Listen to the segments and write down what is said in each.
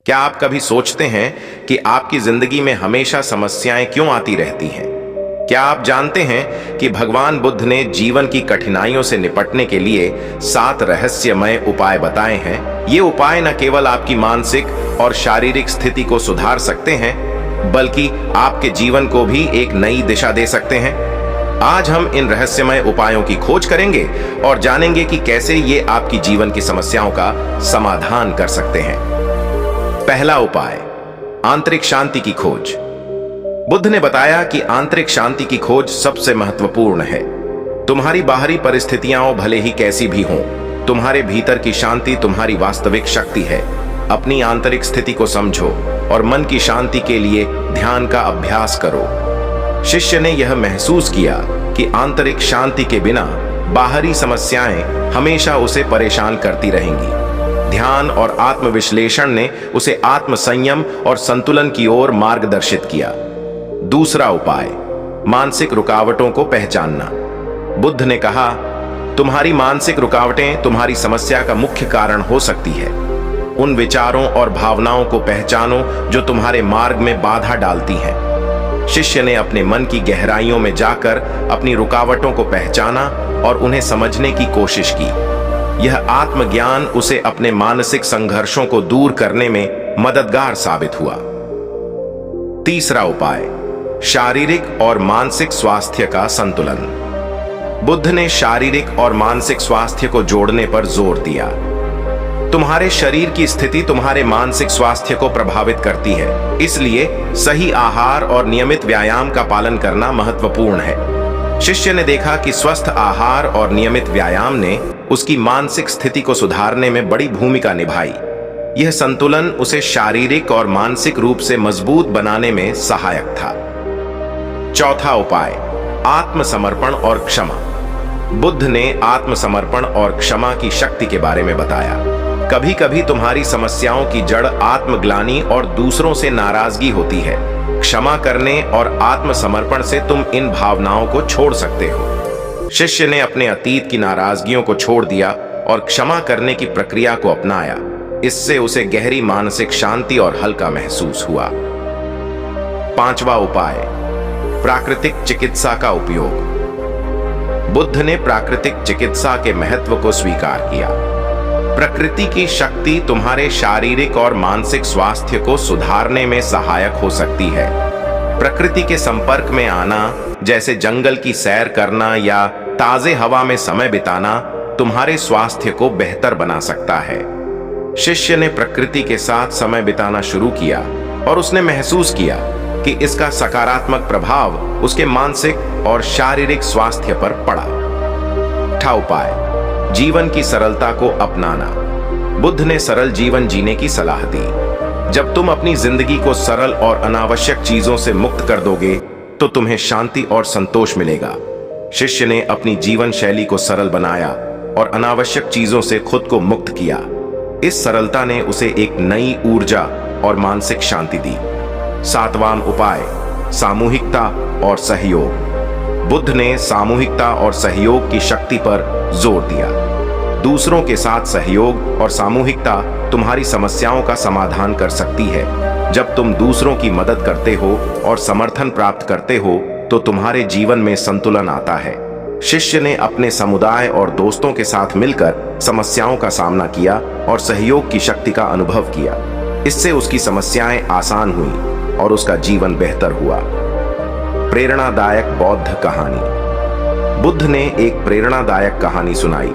क्या आप कभी सोचते हैं कि आपकी जिंदगी में हमेशा समस्याएं क्यों आती रहती हैं? क्या आप जानते हैं कि भगवान बुद्ध ने जीवन की कठिनाइयों से निपटने के लिए 7 रहस्यमय उपाय बताए हैं? ये उपाय न केवल आपकी मानसिक और शारीरिक स्थिति को सुधार सकते हैं, बल्कि आपके जीवन को भी एक नई दिशा दे सकते हैं। आज हम इन रहस्यमय उपायों की खोज करेंगे और जानेंगे कि कैसे ये आपकी जीवन की समस्याओं का समाधान कर सकते हैं। पहला उपाय, आंतरिक शांति की खोज। बुद्ध ने बताया कि आंतरिक शांति की खोज सबसे महत्वपूर्ण है। तुम्हारी बाहरी परिस्थितियां भले ही कैसी भी हों, तुम्हारे भीतर की शांति तुम्हारी वास्तविक शक्ति है। अपनी आंतरिक स्थिति को समझो और मन की शांति के लिए ध्यान का अभ्यास करो। शिष्य ने यह महसूस किया कि आंतरिक शांति के बिना बाहरी समस्याएं हमेशा उसे परेशान करती रहेंगी। ध्यान और आत्मविश्लेषण ने उसे आत्म संयम और संतुलन की ओर मार्गदर्शित किया। दूसरा उपाय, मानसिक रुकावटों को पहचानना। बुद्ध ने कहा, तुम्हारी मानसिक रुकावटें तुम्हारी समस्या का मुख्य कारण हो सकती है। उन विचारों और भावनाओं को पहचानो जो तुम्हारे मार्ग में बाधा डालती हैं। शिष्य ने अपने मन की गहराइयों में जाकर अपनी रुकावटों को पहचाना और उन्हें समझने की कोशिश की। यह आत्मज्ञान उसे अपने मानसिक संघर्षों को दूर करने में मददगार साबित हुआ। तीसरा उपाय, शारीरिक और मानसिक स्वास्थ्य का संतुलन। बुद्ध ने शारीरिक और मानसिक स्वास्थ्य को जोड़ने पर जोर दिया। तुम्हारे शरीर की स्थिति तुम्हारे मानसिक स्वास्थ्य को प्रभावित करती है, इसलिए सही आहार और नियमित व्यायाम का पालन करना महत्वपूर्ण है। शिष्य ने देखा कि स्वस्थ आहार और नियमित व्यायाम ने उसकी मानसिक स्थिति को सुधारने में बड़ी भूमिका निभाई। यह संतुलन उसे शारीरिक और मानसिक रूप से मजबूत बनाने में सहायक था। चौथा उपाय, आत्मसमर्पण और क्षमा। बुद्ध ने आत्मसमर्पण और क्षमा की शक्ति के बारे में बताया। कभी कभी तुम्हारी समस्याओं की जड़ आत्मग्लानि और दूसरों से नाराजगी होती है। क्षमा करने और आत्मसमर्पण से तुम इन भावनाओं को छोड़ सकते हो। शिष्य ने अपने अतीत की नाराजगियों को छोड़ दिया और क्षमा करने की प्रक्रिया को अपनाया। इससे उसे गहरी मानसिक शांति और हल्का महसूस हुआ। पांचवा उपाय, प्राकृतिक चिकित्सा का उपयोग। बुद्ध ने प्राकृतिक चिकित्सा के महत्व को स्वीकार किया। प्रकृति की शक्ति तुम्हारे शारीरिक और मानसिक स्वास्थ्य को सुधारने में सहायक हो सकती है। प्रकृति के संपर्क में आना, जैसे जंगल की सैर करना या ताजे हवा में समय बिताना, तुम्हारे स्वास्थ्य को बेहतर बना सकता है। शिष्य ने प्रकृति के साथ समय बिताना शुरू किया और उसने महसूस किया कि इसका सकारात्मक प्रभाव उसके मानसिक और शारीरिक स्वास्थ्य पर पड़ा। छठा उपाय, जीवन की सरलता को अपनाना। बुद्ध ने सरल जीवन जीने की सलाह दी। जब तुम अपनी जिंदगी को सरल और अनावश्यक चीजों से मुक्त कर दोगे तो तुम्हें शांति और संतोष मिलेगा। शिष्य ने अपनी जीवन शैली को सरल बनाया और अनावश्यक चीजों से खुद को मुक्त किया। इस सरलता ने उसे एक नई ऊर्जा और मानसिक शांति दी। सातवां उपाय, सामूहिकता और सहयोग। बुद्ध ने सामूहिकता और सहयोग की शक्ति पर जोर दिया। दूसरों के साथ सहयोग और सामूहिकता तुम्हारी समस्याओं का समाधान कर सकती है। जब तुम दूसरों की मदद करते हो और समर्थन प्राप्त करते हो तो तुम्हारे जीवन में संतुलन आता है। शिष्य ने अपने समुदाय और दोस्तों के साथ मिलकर समस्याओं का सामना किया और सहयोग की शक्ति का अनुभव किया। इससे उसकी समस्याएं आसान हुई और उसका जीवन बेहतर हुआ। प्रेरणादायक बौद्ध कहानी। बुद्ध ने एक प्रेरणादायक कहानी सुनाई।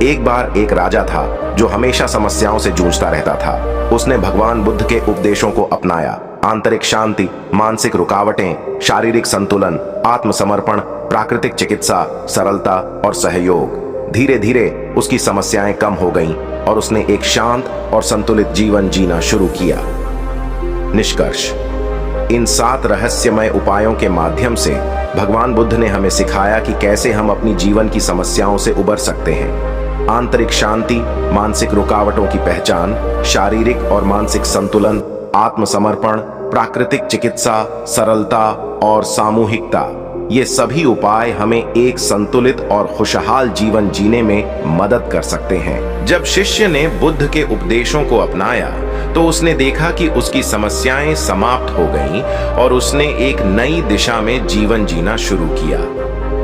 एक बार एक राजा था जो हमेशा समस्याओं से जूझता रहता था। उसने भगवान बुद्ध के उपदेशों को अपनाया। आंतरिक शांति, मानसिक रुकावटें, शारीरिक संतुलन, आत्मसमर्पण, प्राकृतिक चिकित्सा, सरलता और सहयोग। धीरे धीरे उसकी समस्याएं कम हो गईं और उसने एक शांत और संतुलित जीवन जीना शुरू किया। निष्कर्ष, इन 7 रहस्यमय उपायों के माध्यम से भगवान बुद्ध ने हमें सिखाया कि कैसे हम अपनी जीवन की समस्याओं से उबर सकते हैं। आंतरिक शांति, मानसिक रुकावटों की पहचान, शारीरिक और मानसिक संतुलन, आत्मसमर्पण, प्राकृतिक चिकित्सा, सरलता और सामूहिकता, ये सभी उपाय हमें एक संतुलित और खुशहाल जीवन जीने में मदद कर सकते हैं। जब शिष्य ने बुद्ध के उपदेशों को अपनाया तो उसने देखा कि उसकी समस्याएं समाप्त हो गईं और उसने एक नई दिशा में जीवन जीना शुरू किया।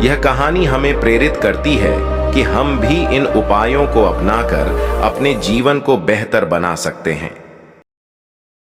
यह कहानी हमें प्रेरित करती है कि हम भी इन उपायों को अपनाकर अपने जीवन को बेहतर बना सकते हैं।